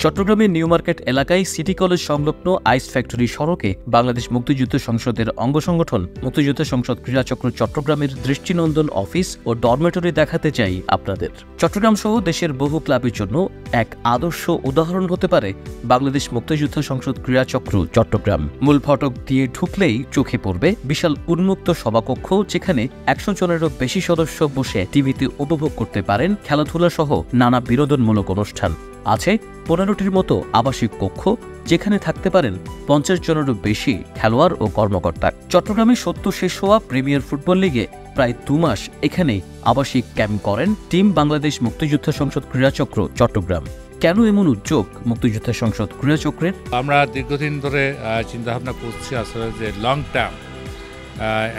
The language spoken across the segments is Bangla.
চট্টগ্রামের নিউ মার্কেট এলাকায় সিটি কলেজ সংলগ্ন আইস ফ্যাক্টরি সড়কে বাংলাদেশ মুক্তিযুদ্ধ সংসদের অঙ্গ সংগঠন মুক্তিযুদ্ধ সংসদ ক্রীড়াচক্র চট্টগ্রামের দৃষ্টিনন্দন অফিস ও ডরমেটরি দেখাতে চাই আপনাদের। চট্টগ্রাম সহ দেশের বহু ক্লাবের জন্য এক আদর্শ উদাহরণ হতে পারে বাংলাদেশ মুক্তিযুদ্ধ সংসদ ক্রীড়াচক্র চট্টগ্রাম। মূল ফটক দিয়ে ঢুকলেই চোখে পড়বে বিশাল উন্মুক্ত সভাকক্ষ, যেখানে 100 জনেরও বেশি সদস্য বসে টিভিতে উপভোগ করতে পারেন খেলাধুলা সহ নানা বিনোদনমূলক অনুষ্ঠান। আছে 15টির মতো আবাসিক কক্ষ, যেখানে থাকতে পারেন 50 জনেরও বেশি খেলোয়াড় ও কর্মকর্তা। চট্টগ্রামে সদ্য শেষ হওয়া প্রিমিয়ার ফুটবল লিগে প্রায় 2 মাস এখানেই আবাসিক ক্যাম্প করেন টিম বাংলাদেশ মুক্তিযুদ্ধ সংসদ ক্রীড়াচক্র চট্টগ্রাম। কেন এমন উদ্যোগ মুক্তিযুদ্ধ সংসদ ক্রীড়াচক্রের? আমরা দীর্ঘদিন ধরে চিন্তাভাবনা করছি আসলে যে লং টার্ম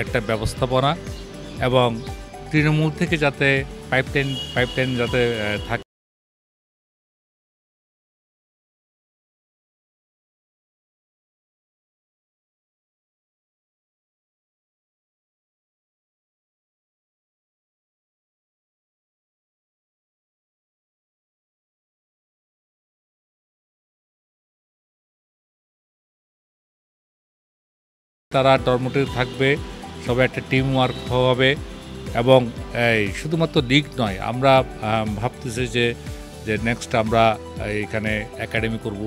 একটা ব্যবস্থাপনা এবং তৃণমূল থেকে যাতে পাইপলাইন যাতে থাকে। তারা ডরমেটরি থাকবে, সবাই একটা টিম ওয়ার্ক হবে এবং শুধুমাত্র লিগ নয়, আমরা ভাবতেছি যে নেক্সট আমরা এখানে একাডেমি করব।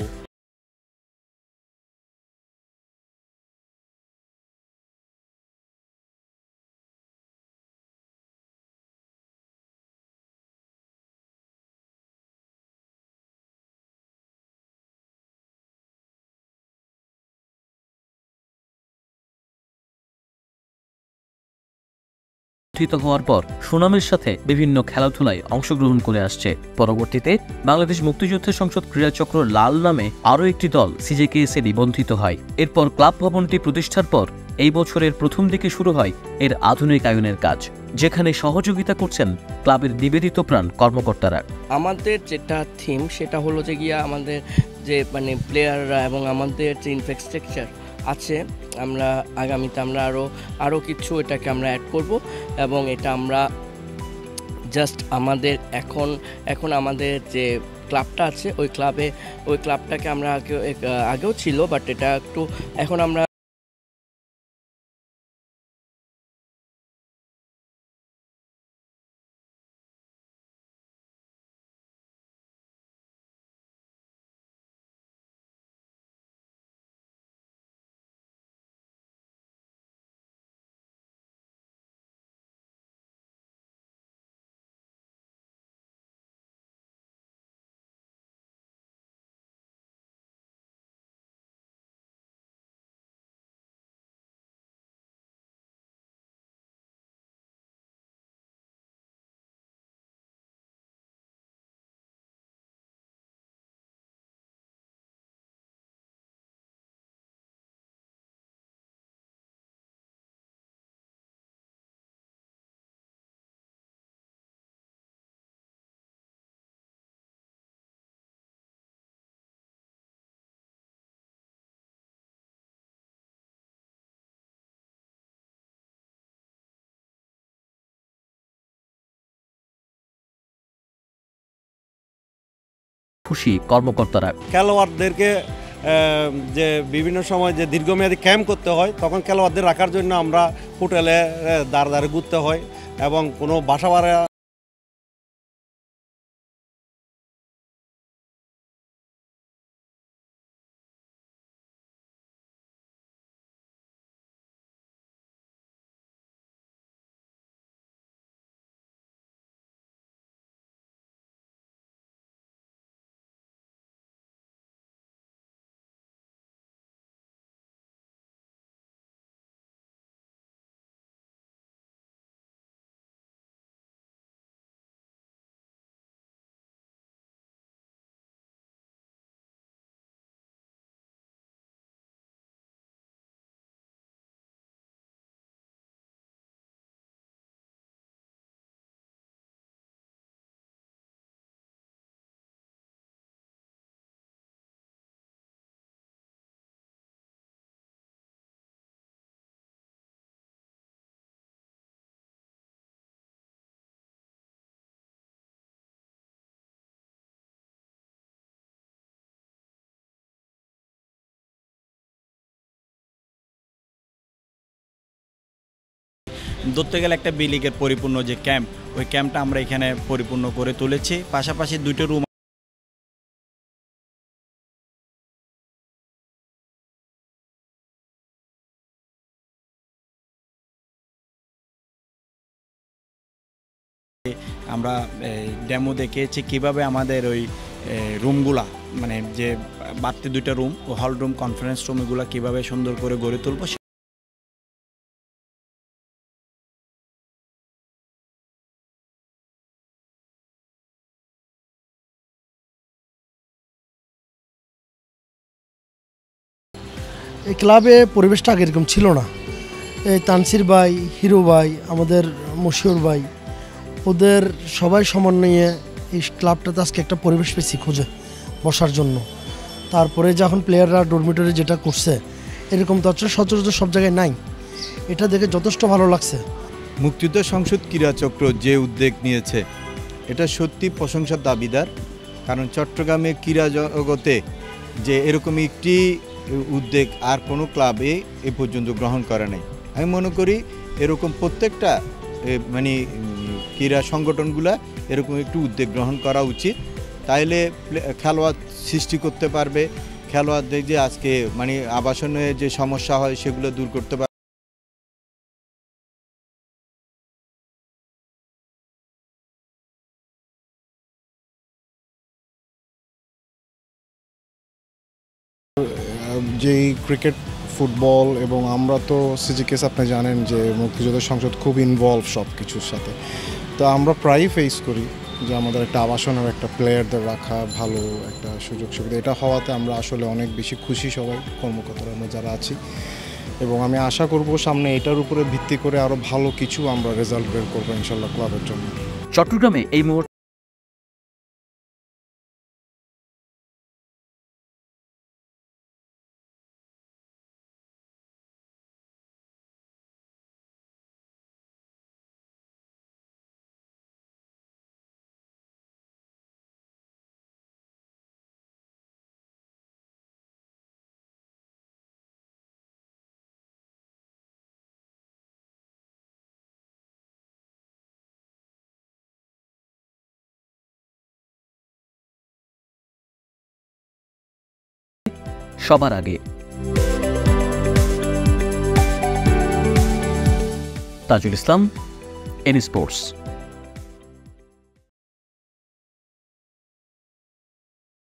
হওয়ার পর সুনামের সাথে বিভিন্ন খেলাধুলায় অংশগ্রহণ করে আসছে। পরবর্তীতে বাংলাদেশ মুক্তিযুদ্ধ সংসদ ক্রীড়াচক্র লাল নামে আরও একটি দল সিজেকেএস-এ নিবন্ধিত হয়। এরপর ক্লাব ভবনটি প্রতিষ্ঠার পর এই বছরের প্রথম দিকে শুরু হয় এর আধুনিকায়নের কাজ, যেখানে সহযোগিতা করছেন ক্লাবের নিবেদিত প্রাণ কর্মকর্তারা। আমাদের যেটা থিম সেটা হলো যে গিয়া আমাদের যে প্লেয়াররা এবং আমাদের যে ইনফ্রাস্ট্রাকচার আছে, আমরা আগামীতে আমরা আরও কিছু এটাকে আমরা অ্যাড করব এবং এটা আমরা জাস্ট আমাদের এখন আমাদের যে ক্লাবটা আছে ওই ক্লাবটাকে আমরা আগেও ছিল, বাট এটা একটু এখন আমরা খুশি কর্মকর্তারা। খেলোয়াড়দেরকে যে বিভিন্ন সময় যে দীর্ঘমেয়াদী ক্যাম্প করতে হয়, তখন খেলোয়াড়দের রাখার জন্য আমরা হোটেলে দাঁড়ে ঘুরতে হয় এবং কোনো বাসা ভাড়া ধরতে গেলে একটা বি লিগের পরিপূর্ণ যে ক্যাম্প, ওই ক্যাম্পটা আমরা এখানে পরিপূর্ণ করে তুলেছি। পাশাপাশি 2টো রুম আমরা ডেমো দেখিয়েছি কিভাবে আমাদের ওই রুমগুলা, মানে যে বাড়তি 2টা room, hall room, conference room, এগুলো কীভাবে সুন্দর করে গড়ে তুলবো। এই ক্লাবে পরিবেশটা আগে এরকম ছিল না। এই তানসির ভাই, হিরো ভাই, আমাদের মশিউর ভাই, ওদের সবাই সমন্বয়ে এই ক্লাবটাতে আজকে একটা পরিবেশ পেয়েছি খুঁজে বসার জন্য। তারপরে যখন প্লেয়াররা ডরমিটরি যেটা করছে, এরকম তো সচরাচর সব জায়গায় নাই। এটা দেখে যথেষ্ট ভালো লাগছে। মুক্তিযুদ্ধ সংসদ ক্রীড়াচক্র যে উদ্যোগ নিয়েছে, এটা সত্যি প্রশংসার দাবিদার। কারণ চট্টগ্রামে ক্রীড়া জগতে যে এরকম একটি উদ্যোগ আর কোনো ক্লাবে এ পর্যন্ত গ্রহণ করে নাই। আমি মনে করি এরকম প্রত্যেকটা মানে ক্রীড়া সংগঠনগুলা এরকম একটু উদ্যোগ গ্রহণ করা উচিত। তাইলে খেলোয়াড় সৃষ্টি করতে পারবে, খেলোয়াড়দের যে আজকে মানে আবাসনে যে সমস্যা হয় সেগুলো দূর করতে পারবে। যেই ক্রিকেট, ফুটবল এবং আমরা তো সিজিকেস আপনি জানেন যে মুক্তিযুদ্ধ সংসদ খুব ইনভলভ সব কিছুর সাথে। তো আমরা প্রায়ই ফেস করি যে আমাদের একটা আবাসনের একটা প্লেয়ারদের রাখা, ভালো একটা সুযোগ সুবিধা, এটা হওয়াতে আমরা আসলে অনেক বেশি খুশি সবাই কর্মকর্তারা আমরা যারা আছি। এবং আমি আশা করব সামনে এটার উপরে ভিত্তি করে আরও ভালো কিছু আমরা রেজাল্ট বের করবো ইনশাল্লাহ ক্লাবের জন্য। চট্টগ্রামে এই মুহূর্তে সবার আগে তাজুল ইসলাম, এন স্পোর্টস।